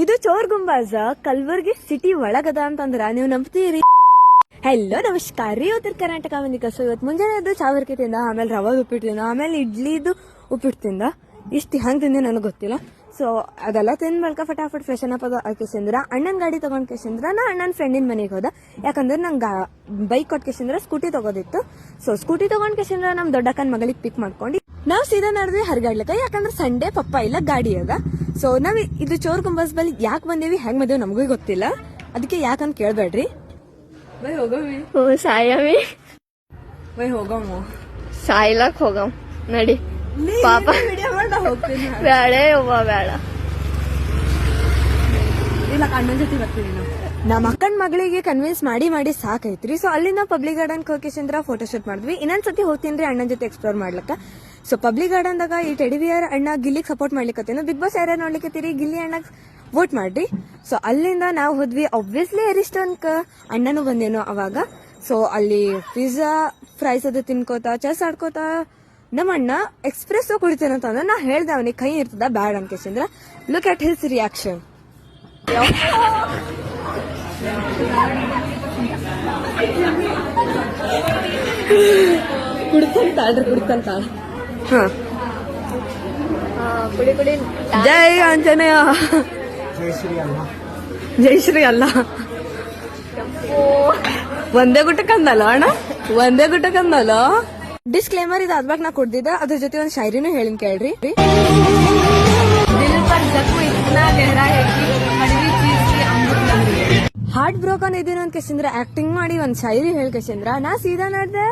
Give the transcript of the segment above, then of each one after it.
ಇದು ಚೋರ್ ಗುಂಬಾಜ ಕಲ್ಬುರ್ಗಿ ಸಿಟಿ ಒಳಗದ ಅಂತಂದ್ರ ನೀವು ನಂಬ್ತೀರಿ? ಹೆಲೋ ನಮಸ್ಕಾರ ರೀ, ಉತ್ತರ ಕರ್ನಾಟಕ ಮಂದಿ. ಸೊ ಇವತ್ತು ಮುಂಜಾನೆ ಎದ್ದು ಚಾವರ್ಕಿ ತಿಂದ, ಆಮೇಲೆ ರವಾದ ಉಪ್ಪಿಟ್ಟು ತಿಂದ, ಆಮೇಲೆ ಇಡ್ಲಿದು ಉಪ್ಪಿಟ್ಟು ತಿಂದ. ಇಷ್ಟು ಹಂಗೆ ತಿಂದೆ ನನಗೆ ಗೊತ್ತಿಲ್ಲ. ಸೊ ಅದೆಲ್ಲ ತಿಂದ ಬಳಿಕ ಫಟಾಫಟ್ ಫ್ರೆಶನ್ ಅಪ್ ಕೇಸಿಂದ್ರ ಅಣ್ಣನ ಗಾಡಿ ತಗೊಂಡ್ ಕೇಸಿಂದ್ರ ನಾ ಅಣ್ಣನ ಫ್ರೆಂಡಿನ ಮನೆಗೆ ಹೋದ. ಯಾಕಂದ್ರೆ ನಂಗೆ ಬೈಕ್ ಕೊಟ್ಟು ಕೇಸಿಂದ್ರ ಸ್ಕೂಟಿ ತಗೋದಿತ್ತು. ಸೊ ಸ್ಕೂಟಿ ತಗೊಂಡ್ ಕೇಸಿಂದ್ರ ನಮ್ ದೊಡ್ಡಕ್ಕನ ಮಗಳಿಗೆ ಪಿಕ್ ಮಾಡ್ಕೊಂಡು ನಾವ್ ಸೀದಾ ನಡೆದ್ವಿ ಹರಿಗಾಡ್ಲಿಕ್ಕೆ. ಯಾಕಂದ್ರೆ ಸಂಡೇ ಪಪ್ಪ ಇಲ್ಲ, ಗಾಡಿ ಅದ. ಸೊ ನಾವ್ ಇದು ಚೋರ್ ಗುಂಬಸ್ ಬಲ್ಲಿ ಯಾಕೆ ಬಂದೇವಿ, ಹೆಂಗ್ ಬಂದೇವಿ ನಮಗೂ ಗೊತ್ತಿಲ್ಲ. ಅದಕ್ಕೆ ಯಾಕಂತ ಕೇಳ್ಬೇಡ್ರಿ. ಬೈ ಹೋಗವಿ ಸಾಯವಿ ಬೈ ಹೋಗಮ್ಮ ಸಾಯ್ಲಕ್ ಹೋಗಮ್ ನಡಿ ಪಾಪ. ಹೋಗ್ತೀನಿ ಬೇಡ ಒಬ್ಬ ಬೇಡ, ಇಲ್ಲ ಅಣ್ಣನ ಜೊತೆ ಬರ್ತೀನಿ. ನಮ್ಮ ಅಕ್ಕನ ಮಗಳಿಗೆ ಕನ್ವಿನ್ಸ್ ಮಾಡಿ ಸಾಕೈತ್ರಿ. ಸೊ ಅಲ್ಲಿಂದ ಪಬ್ಲಿಕ್ ಗಾರ್ಡನ್ ಹೋಗಿಸಿಂದ್ರ ಫೋಟೋ ಶೂಟ್ ಮಾಡಿದ್ವಿ. ಇನ್ನೊಂದ್ಸತಿ ಹೋಗ್ತೀನಿ ಅಣ್ಣನ ಜೊತೆ ಎಕ್ಸ್ಪ್ಲೋರ್ ಮಾಡ್ಲಕ್ಕ. ಸೊ ಪಬ್ಲಿಕ್ ಗಾರ್ಡನ್ ದಾಗ ಈ ಟೆಡಿಬಿಯರ್ ಅಣ್ಣ ಗಿಲ್ಲಿಗೆ ಸಪೋರ್ಟ್ ಮಾಡ್ಲಿಕ್ಕೆ ಬಿಗ್ ಬಾಸ್ ಯಾರ್ಯಾರು ನೋಡ್ಲಿಕ್ಕತ್ತೀರಿ, ಗಿಲ್ಲಿ ಅಣ್ಣ ವೋಟ್ ಮಾಡ್ರಿ. ಸೊ ಅಲ್ಲಿಂದ ನಾವು ಹೋದ್ವಿ. ಆಬ್ವಿಯಸ್ಲಿ ಎರಿಸ್ಟೋನ್ಕ ಅಣ್ಣನು ಬಂದೇನೋ ಅವಾಗ. ಸೊ ಅಲ್ಲಿ ಪಿಜ್ಜಾ ಫ್ರೈಸ್ ಅದು ತಿನ್ಕೋತ ಚೆಸ್ ಆಡ್ಕೋತ ನಮ್ಮ ಅಣ್ಣ ಎಕ್ಸ್ಪ್ರೆಸ್ ಕುಡಿತೇನಂತ ಅಂದ್ರೆ ನಾ ಹೇಳ್ದೆ ಅವನಿಗೆ ಕೈ ಇರ್ತದ ಬ್ಯಾಡ್ ಅನ್ಕೇಸಿಂದ್ರ. Look at his reaction. ಕುಡ್ಕಂತ ಜೈ ಆಂಜನೇಯ, ಜೈ ಶ್ರೀ ಅಲ್ಲ. ಒಂದೇ ಗುಟ್ಟಕ್ಕಂದಲ್ಲ ಅಣ್ಣ, ಒಂದೇ ಗುಟ್ಟಕ್ಕಂದಲ್ಲ. ಡಿಸ್ಕ್ಲೇಮರ್ ಇದಾದ್ಮೇಲೆ ನಾ ಕುಡ್ದಿದ್ದ, ಅದ್ರ ಜೊತೆ ಒಂದ್ ಶಾಯರಿನೂ ಹೇಳಿನ್ ಕೇಳ್ರಿ. ಹಾರ್ಟ್ ಬ್ರೋಕನ್ ಇದೀನಿ ಅಂತ ಕೇಸಿಂದ್ರ ಆಕ್ಟಿಂಗ್ ಮಾಡಿ ಒಂದ್ ಶಾಯರಿ ಹೇಳ್ಕೇಸಿಂದ್ರ ನಾ ಸೀದಾ ನೋಡ್ದೆ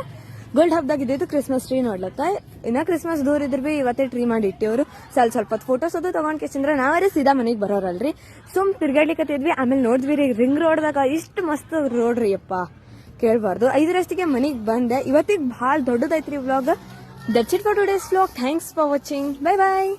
ಗೋಲ್ಡ್ ಹಬ್ದಾಗ ಇದ್ದಿದ್ದು ಕ್ರಿಸ್ಮಸ್ ಟ್ರೀ ನೋಡ್ಲಕ್ಕ. ಇನ್ನ ಕ್ರಿಸ್ಮಸ್ ದೂರ ಇದ್ರ ಬಿ ಇವತ್ತೇ ಟ್ರೀ ಮಾಡಿ ಇಟ್ಟಿವ್ರು. ಸ್ವಲ್ಪ ಫೋಟೋಸ್ ಅದು ತಗೊಂಡ್ ಕೇಸಿಂದ್ರ ನಾವರೇ ಸೀದಾ ಮನೆಗ್ ಬರೋರಲ್ರಿ. ಸುಮ್ ತಿರ್ಗಾಡ್ಲಿಕ್ಕತ್ತಿದ್ವಿ. ಆಮೇಲೆ ನೋಡಿದ್ವಿ ರೀ ರಿಂಗ್ ರೋಡ್ದಾಗ ಇಷ್ಟು ಮಸ್ತ್ ರೋಡ್ ರೀ ಯಪ್ಪ, ಕೇಳ್ಬಾರ್ದು. 5ರಷ್ಟಿಗೆ ಮನೆಗ್ ಬಂದೆ. ಇವತ್ತಿಗೆ ಭಾಳ ದೊಡ್ಡದೈತ್ರಿ vlog. That's it for today's vlog. Thanks for watching. Bye bye.